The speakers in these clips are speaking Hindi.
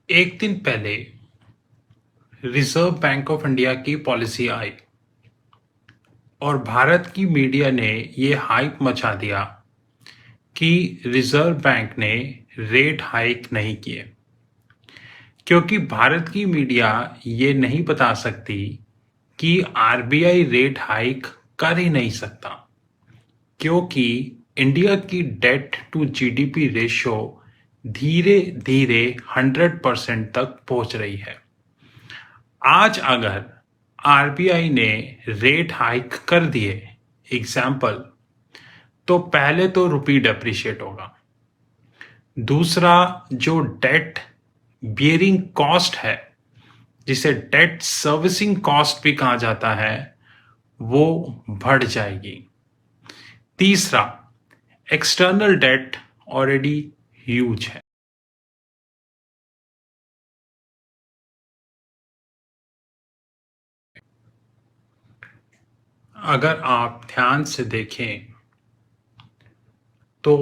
एक दिन पहले रिजर्व बैंक ऑफ इंडिया की पॉलिसी आई और भारत की मीडिया ने ये हाइप मचा दिया कि रिजर्व बैंक ने रेट हाइक नहीं किए, क्योंकि भारत की मीडिया ये नहीं बता सकती कि आरबीआई रेट हाइक कर ही नहीं सकता, क्योंकि इंडिया की डेट टू जीडीपी रेशो धीरे धीरे 100% तक पहुंच रही है। आज अगर आरबीआई ने रेट हाइक कर दिए, एग्जाम्पल, तो पहले तो रुपी डेप्रिशिएट होगा। दूसरा, जो डेट बियरिंग कॉस्ट है, जिसे डेट सर्विसिंग कॉस्ट भी कहा जाता है, वो बढ़ जाएगी। तीसरा, एक्सटर्नल डेट ऑलरेडी ह्यूज है। अगर आप ध्यान से देखें तो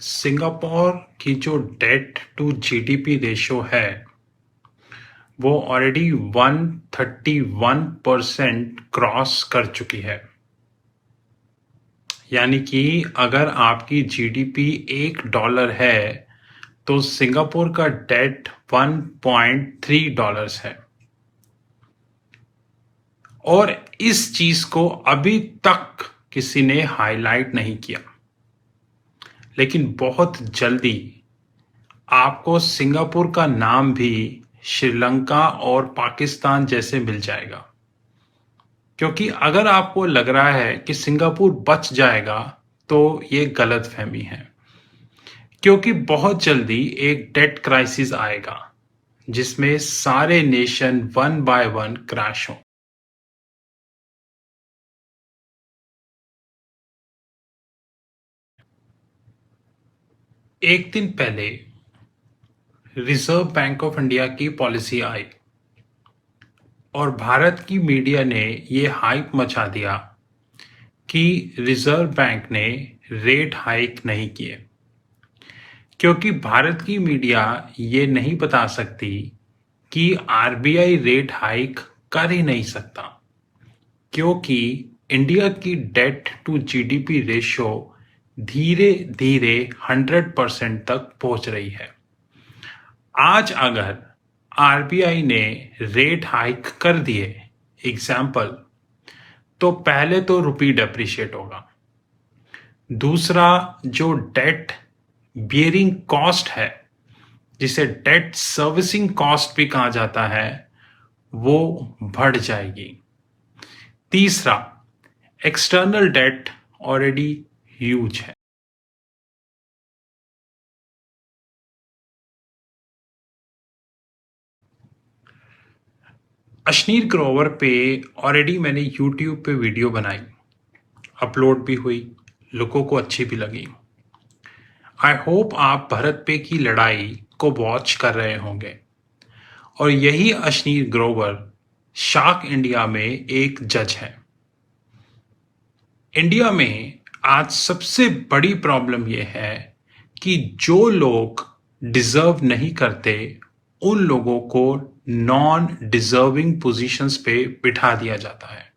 सिंगापुर की जो डेट टू जीडीपी रेशो है वो ऑलरेडी 131% क्रॉस कर चुकी है। यानी कि अगर आपकी जीडीपी $1 है तो सिंगापुर का डेट $1.3 है। और इस चीज को अभी तक किसी ने हाईलाइट नहीं किया, लेकिन बहुत जल्दी आपको सिंगापुर का नाम भी श्रीलंका और पाकिस्तान जैसे मिल जाएगा। क्योंकि अगर आपको लग रहा है कि सिंगापुर बच जाएगा तो ये गलतफहमी है, क्योंकि बहुत जल्दी एक डेट क्राइसिस आएगा जिसमें सारे nation one by one crash हों। एक दिन पहले रिजर्व बैंक ऑफ इंडिया की पॉलिसी आई और भारत की मीडिया ने ये हाइप मचा दिया कि रिजर्व बैंक ने रेट हाइक नहीं किए, क्योंकि भारत की मीडिया ये नहीं बता सकती कि आरबीआई रेट हाइक कर ही नहीं सकता, क्योंकि इंडिया की डेट टू जीडीपी रेशो धीरे धीरे 100% तक पहुंच रही है। आज अगर आरबीआई ने रेट हाइक कर दिए, एग्जाम्पल, तो पहले तो रुपी डेप्रिशिएट होगा। दूसरा, जो डेट बियरिंग कॉस्ट है, जिसे डेट सर्विसिंग कॉस्ट भी कहा जाता है, वो बढ़ जाएगी। तीसरा, एक्सटर्नल डेट ऑलरेडी ह्यूज है। अश्नीर ग्रोवर पे ऑलरेडी मैंने यूट्यूब पे वीडियो बनाई, अपलोड भी हुई, लोगों को अच्छी भी लगी। आई होप आप भरत पे की लड़ाई को वॉच कर रहे होंगे। और यही अश्नीर ग्रोवर शार्क इंडिया में एक जज है। इंडिया में आज सबसे बड़ी प्रॉब्लम यह है कि जो लोग डिजर्व नहीं करते उन लोगों को नॉन डिजर्विंग पोजीशंस पे बिठा दिया जाता है।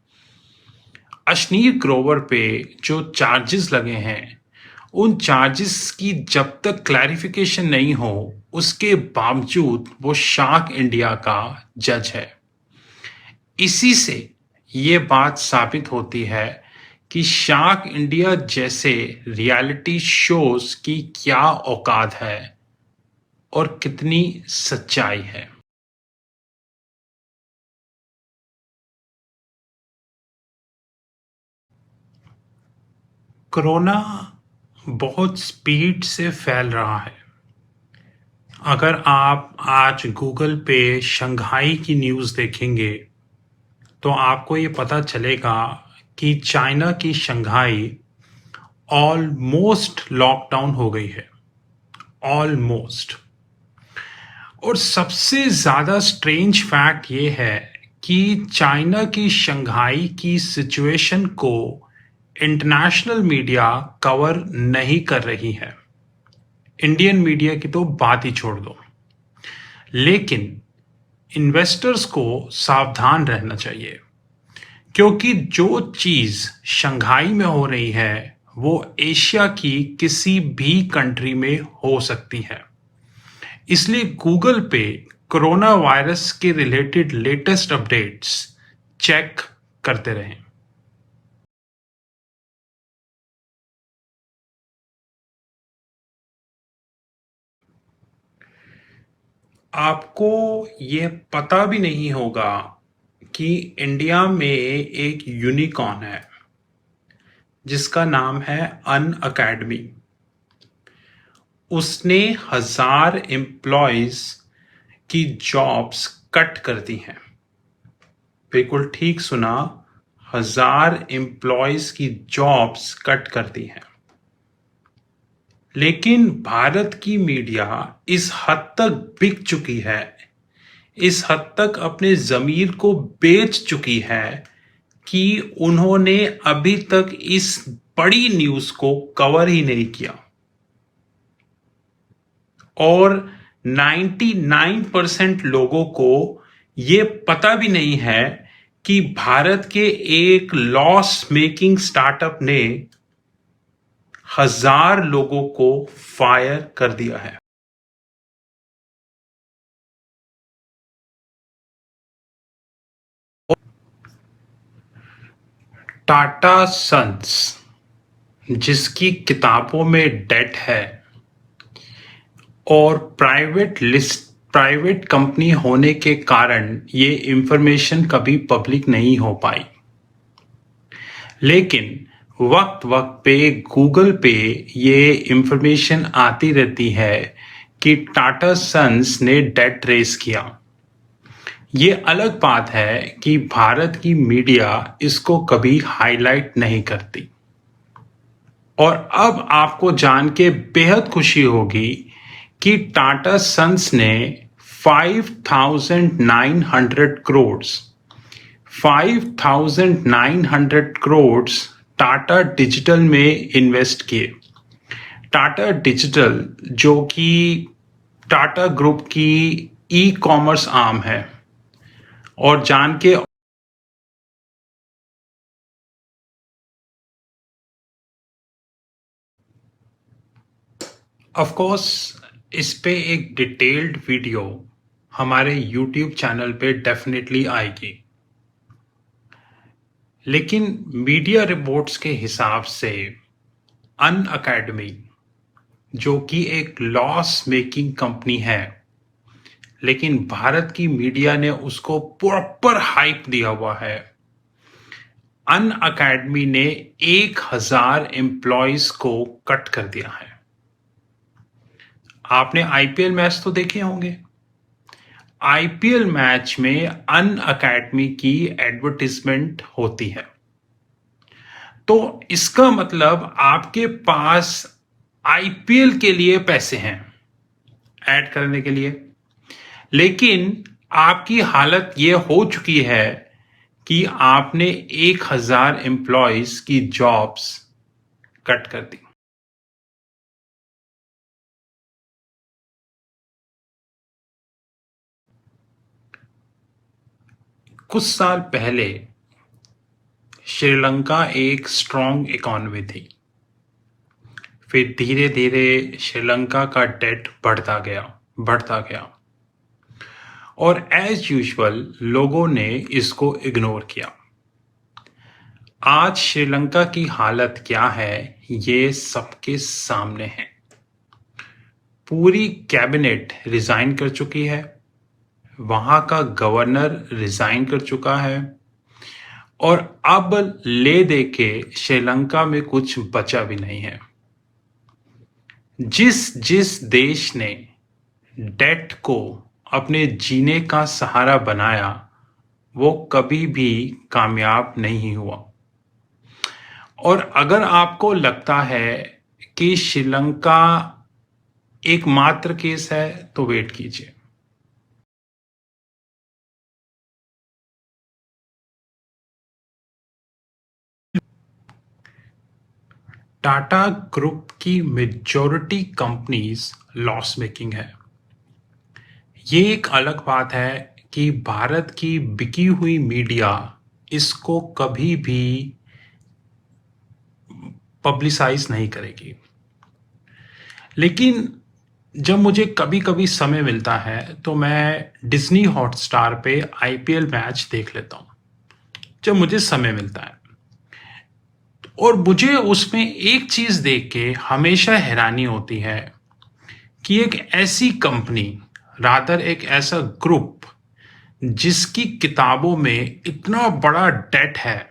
अश्नीर ग्रोवर पे जो चार्जेस लगे हैं, उन चार्जेस की जब तक क्लैरिफिकेशन नहीं हो, उसके बावजूद वो शार्क इंडिया का जज है। इसी से ये बात साबित होती है कि शार्क इंडिया जैसे रियलिटी शोज की क्या औकात है और कितनी सच्चाई है। कोरोना बहुत स्पीड से फैल रहा है। अगर आप आज गूगल पे शंघाई की न्यूज़ देखेंगे तो आपको ये पता चलेगा कि चाइना की शंघाई ऑलमोस्ट लॉकडाउन हो गई है, ऑलमोस्ट। और सबसे ज़्यादा स्ट्रेंज फैक्ट ये है कि चाइना की शंघाई की सिचुएशन को इंटरनेशनल मीडिया कवर नहीं कर रही है। इंडियन मीडिया की तो बात ही छोड़ दो। लेकिन इन्वेस्टर्स को सावधान रहना चाहिए, क्योंकि जो चीज शंघाई में हो रही है वो एशिया की किसी भी कंट्री में हो सकती है। इसलिए गूगल पे कोरोना वायरस के रिलेटेड लेटेस्ट अपडेट्स चेक करते रहें। आपको ये पता भी नहीं होगा कि इंडिया में एक यूनिकॉर्न है जिसका नाम है अन अकेडमी। उसने 1000 एम्प्लॉयज की जॉब्स कट कर दी हैं। बिल्कुल ठीक सुना, 1000 एम्प्लॉयज की जॉब्स कट कर दी हैं। लेकिन भारत की मीडिया इस हद तक बिक चुकी है, इस हद तक अपने जमीर को बेच चुकी है कि उन्होंने अभी तक इस बड़ी न्यूज को कवर ही नहीं किया। और 99% लोगों को ये पता भी नहीं है कि भारत के एक लॉस मेकिंग स्टार्टअप ने 1000 लोगों को फायर कर दिया है। टाटा सन्स, जिसकी किताबों में डेट है और प्राइवेट कंपनी होने के कारण ये इंफॉर्मेशन कभी पब्लिक नहीं हो पाई, लेकिन वक्त वक्त पे गूगल पे ये इंफॉर्मेशन आती रहती है कि टाटा सन्स ने डेट रेस किया। ये अलग बात है कि भारत की मीडिया इसको कभी हाईलाइट नहीं करती। और अब आपको जान के बेहद खुशी होगी कि टाटा सन्स ने 5,900 करोड़ टाटा डिजिटल में इन्वेस्ट किए। टाटा डिजिटल जो कि टाटा ग्रुप की ई कॉमर्स आर्म है। और जान के ऑफ कोर्स इस पे एक डिटेल्ड वीडियो हमारे यूट्यूब चैनल पे डेफिनेटली आएगी, लेकिन मीडिया रिपोर्ट्स के हिसाब से अन अकेडमी जो कि एक लॉस मेकिंग कंपनी है, लेकिन भारत की मीडिया ने उसको प्रॉपर हाइप दिया हुआ है। अन अकेडमी ने 1000 एम्प्लॉयज को कट कर दिया है। आपने आईपीएल मैच तो देखे होंगे। आईपीएल मैच में अन अकेडमी की एडवर्टिजमेंट होती है, तो इसका मतलब आपके पास आईपीएल के लिए पैसे हैं ऐड करने के लिए, लेकिन आपकी हालत ये हो चुकी है कि आपने 1000 एम्प्लॉयज की जॉब्स कट कर दी। कुछ साल पहले श्रीलंका एक स्ट्रॉन्ग इकोनॉमी थी, फिर धीरे धीरे श्रीलंका का डेट बढ़ता गया और एज यूजुअल लोगों ने इसको इग्नोर किया। आज श्रीलंका की हालत क्या है ये सबके सामने है। पूरी कैबिनेट रिजाइन कर चुकी है, वहां का गवर्नर रिजाइन कर चुका है और अब ले दे के श्रीलंका में कुछ बचा भी नहीं है। जिस जिस देश ने डेट को अपने जीने का सहारा बनाया वो कभी भी कामयाब नहीं हुआ। और अगर आपको लगता है कि श्रीलंका एकमात्र केस है तो वेट कीजिए। टाटा ग्रुप की मेजॉरिटी कंपनीज लॉस मेकिंग है। ये एक अलग बात है कि भारत की बिकी हुई मीडिया इसको कभी भी पब्लिसाइज नहीं करेगी। लेकिन जब मुझे कभी-कभी समय मिलता है तो मैं डिज्नी हॉटस्टार पे आईपीएल मैच देख लेता हूँ, जब मुझे समय मिलता है। और मुझे उसमें एक चीज़ देख के हमेशा हैरानी होती है कि एक ऐसी कंपनी, रादर एक ऐसा ग्रुप जिसकी किताबों में इतना बड़ा डेट है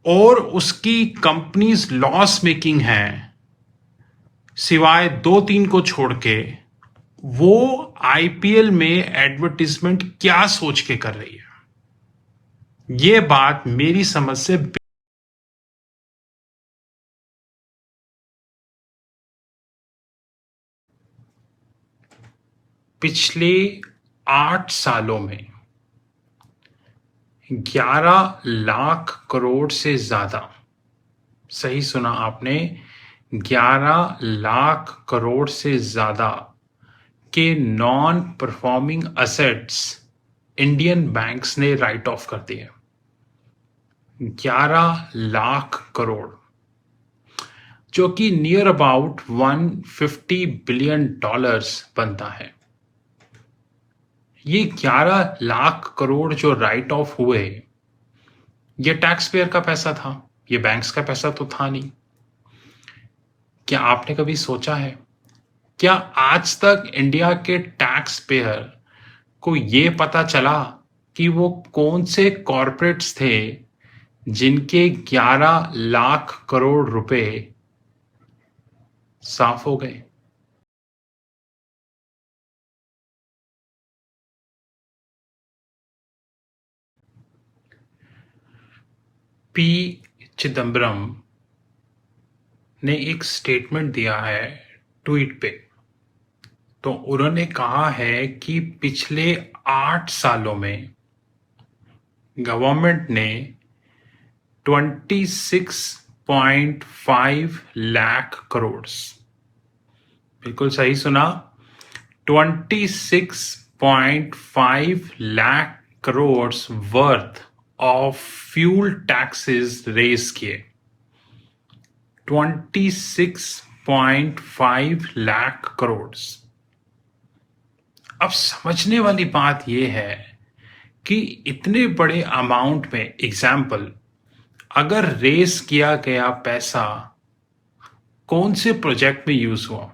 और उसकी कंपनीज लॉस मेकिंग है, सिवाय 2-3 को छोड़ के, वो आईपीएल में एडवर्टाइजमेंट क्या सोच के कर रही है। ये बात मेरी समझ से पिछले 8 सालों में 11 लाख करोड़ से ज्यादा, सही सुना आपने, 11 लाख करोड़ से ज्यादा के non performing assets Indian banks ने राइट ऑफ कर दिए। 11 लाख करोड़, जो कि नियर अबाउट 150 बिलियन डॉलर्स बनता है। ये 11 लाख करोड़ जो राइट ऑफ हुए, ये टैक्स पेयर का पैसा था, ये बैंक्स का पैसा तो था नहीं। क्या आपने कभी सोचा है, क्या आज तक इंडिया के टैक्स पेयर को ये पता चला कि वो कौन से कॉरपोरेट्स थे जिनके 11 लाख करोड़ रुपए साफ हो गए? पी चिदम्बरम ने एक स्टेटमेंट दिया है ट्वीट पे। तो उन्होंने कहा है कि पिछले 8 सालों में गवर्नमेंट ने 26.5 लाख करोड़, बिल्कुल सही सुना, 26.5 lakh crore worth of fuel taxes raise किए। 26.5 लाख करोड़। अब समझने वाली बात यह है कि इतने बड़े अमाउंट में, एग्जाम्पल, अगर रेस किया गया पैसा कौन से प्रोजेक्ट में यूज हुआ,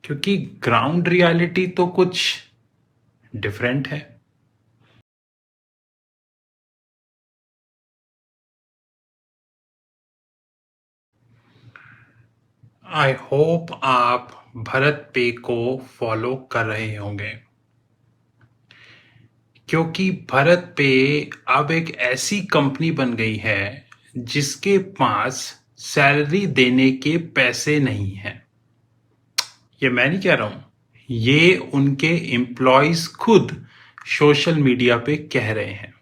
क्योंकि ग्राउंड रियलिटी तो कुछ डिफरेंट है। आई होप आप भरत पे को फॉलो कर रहे होंगे, क्योंकि भरत पे अब एक ऐसी कंपनी बन गई है जिसके पास सैलरी देने के पैसे नहीं हैं। ये मैं नहीं कह रहा हूं, ये उनके एम्प्लॉयज खुद सोशल मीडिया पे कह रहे हैं।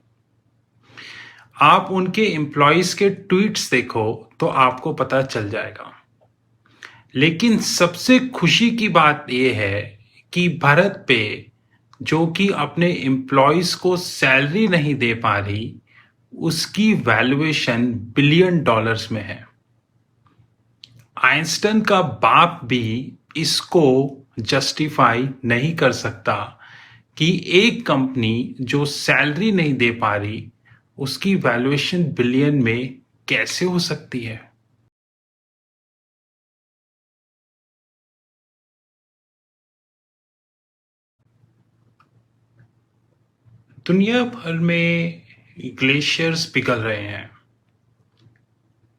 आप उनके एम्प्लॉयज के ट्वीट्स देखो तो आपको पता चल जाएगा। लेकिन सबसे खुशी की बात यह है कि भारत पे, जो कि अपने एम्प्लॉयज को सैलरी नहीं दे पा रही, उसकी वैल्यूएशन बिलियन डॉलर्स में है। आइंस्टाइन का बाप भी इसको जस्टिफाई नहीं कर सकता कि एक कंपनी जो सैलरी नहीं दे पा रही, उसकी वैल्यूएशन बिलियन में कैसे हो सकती है। दुनिया भर में ग्लेशियर्स पिघल रहे हैं।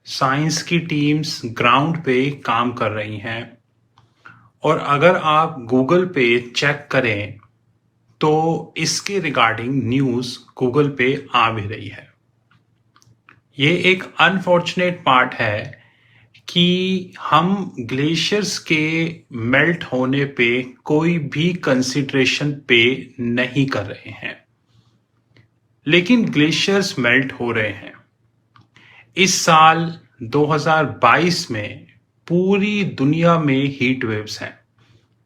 साइंस की टीम्स ग्राउंड पे काम कर रही हैं, और अगर आप गूगल पे चेक करें तो इसके रिगार्डिंग न्यूज़ गूगल पे आ भी रही है। ये एक अनफॉर्चुनेट पार्ट है कि हम ग्लेशियर्स के मेल्ट होने पे कोई भी कंसिडरेशन पे नहीं कर रहे हैं, लेकिन ग्लेशियर्स मेल्ट हो रहे हैं। इस साल 2022 में पूरी दुनिया में हीट वेव्स हैं।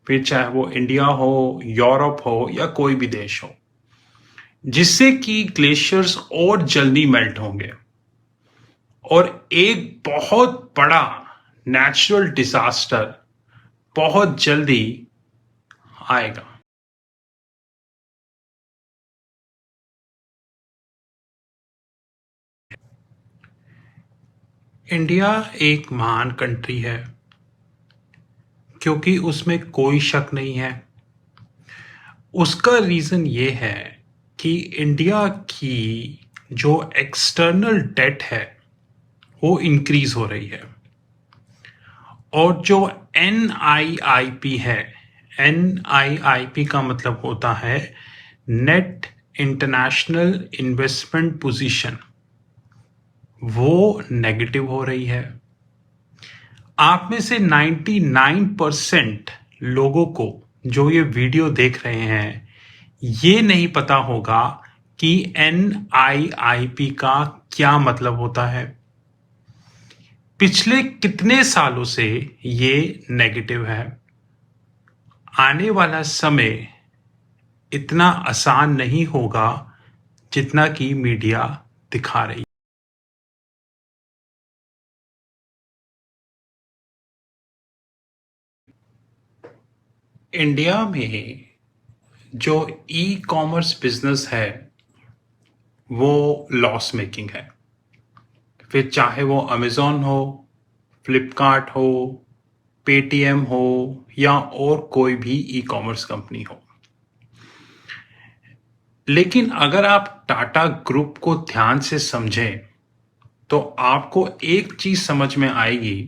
फिर चाहे वो इंडिया हो, यूरोप हो या कोई भी देश हो, जिससे कि ग्लेशियर्स और जल्दी मेल्ट होंगे और एक बहुत बड़ा नेचुरल डिजास्टर बहुत जल्दी आएगा। इंडिया एक महान कंट्री है क्योंकि उसमें कोई शक नहीं है। उसका रीजन ये है कि इंडिया की जो एक्सटर्नल डेट है वो इंक्रीज हो रही है और जो NIIP है, NIIP का मतलब होता है नेट इंटरनेशनल इन्वेस्टमेंट पोजीशन, वो नेगेटिव हो रही है। आप में से 99% लोगों को जो ये वीडियो देख रहे हैं ये नहीं पता होगा कि NIIP का क्या मतलब होता है। पिछले कितने सालों से ये नेगेटिव है। आने वाला समय इतना आसान नहीं होगा जितना कि मीडिया दिखा रही है। इंडिया में जो ई कॉमर्स बिजनेस है वो लॉस मेकिंग है। फिर चाहे वो अमेजोन हो, फ्लिपकार्ट हो, पेटीएम हो या और कोई भी ई कॉमर्स कंपनी हो। लेकिन अगर आप टाटा ग्रुप को ध्यान से समझें तो आपको एक चीज समझ में आएगी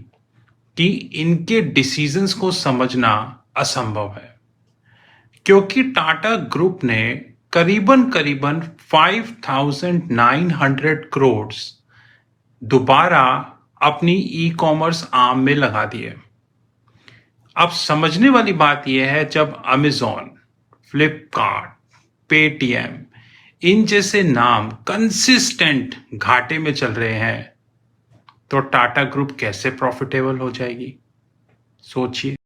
कि इनके डिसीजंस को समझना असंभव है, क्योंकि टाटा ग्रुप ने करीबन करीबन 5,900 करोड़ दोबारा अपनी ई कॉमर्स आर्म में लगा दिए। अब समझने वाली बात यह है, जब अमेजॉन, फ्लिपकार्ट, पेटीएम इन जैसे नाम कंसिस्टेंट घाटे में चल रहे हैं तो टाटा ग्रुप कैसे प्रॉफिटेबल हो जाएगी? सोचिए।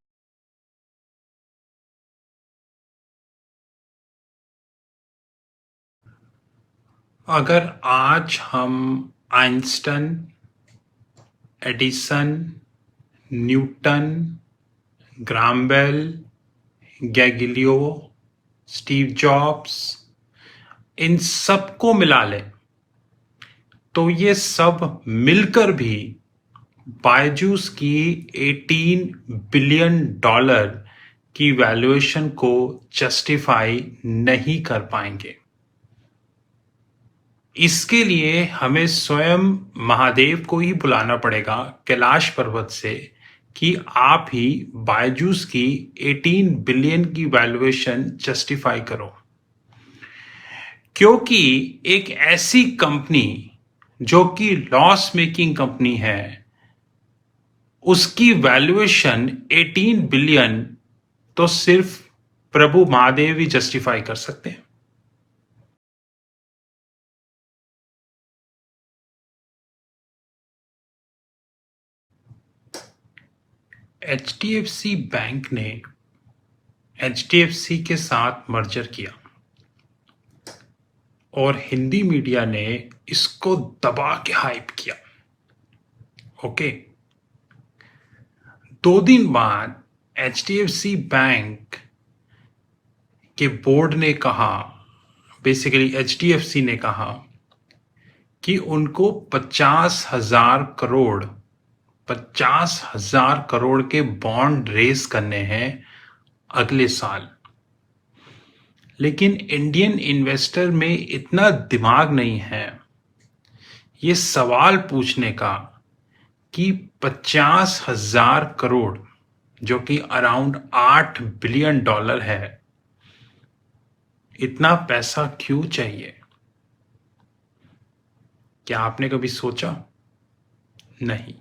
अगर आज हम Einstein, Edison, Newton, Graham Bell, Galileo, Steve Jobs इन सबको मिला लें तो ये सब मिलकर भी बायजूस की 18 बिलियन डॉलर की वैल्यूएशन को जस्टिफाई नहीं कर पाएंगे। इसके लिए हमें स्वयं महादेव को ही बुलाना पड़ेगा कैलाश पर्वत से कि आप ही बायजूस की 18 बिलियन की वैल्यूएशन जस्टिफाई करो, क्योंकि एक ऐसी कंपनी जो कि लॉस मेकिंग कंपनी है उसकी वैल्यूएशन 18 बिलियन तो सिर्फ प्रभु महादेव ही जस्टिफाई कर सकते हैं। HDFC बैंक ने HDFC के साथ मर्जर किया और हिंदी मीडिया ने इसको दबा के हाइप किया। ओके, 2 दिन बाद HDFC बैंक के बोर्ड ने कहा, बेसिकली HDFC ने कहा कि उनको 50,000 करोड़ के बॉन्ड रेज करने हैं अगले साल। लेकिन इंडियन इन्वेस्टर में इतना दिमाग नहीं है ये सवाल पूछने का कि 50,000 करोड़ जो कि अराउंड 8 बिलियन डॉलर है, इतना पैसा क्यों चाहिए? क्या आपने कभी सोचा? नहीं।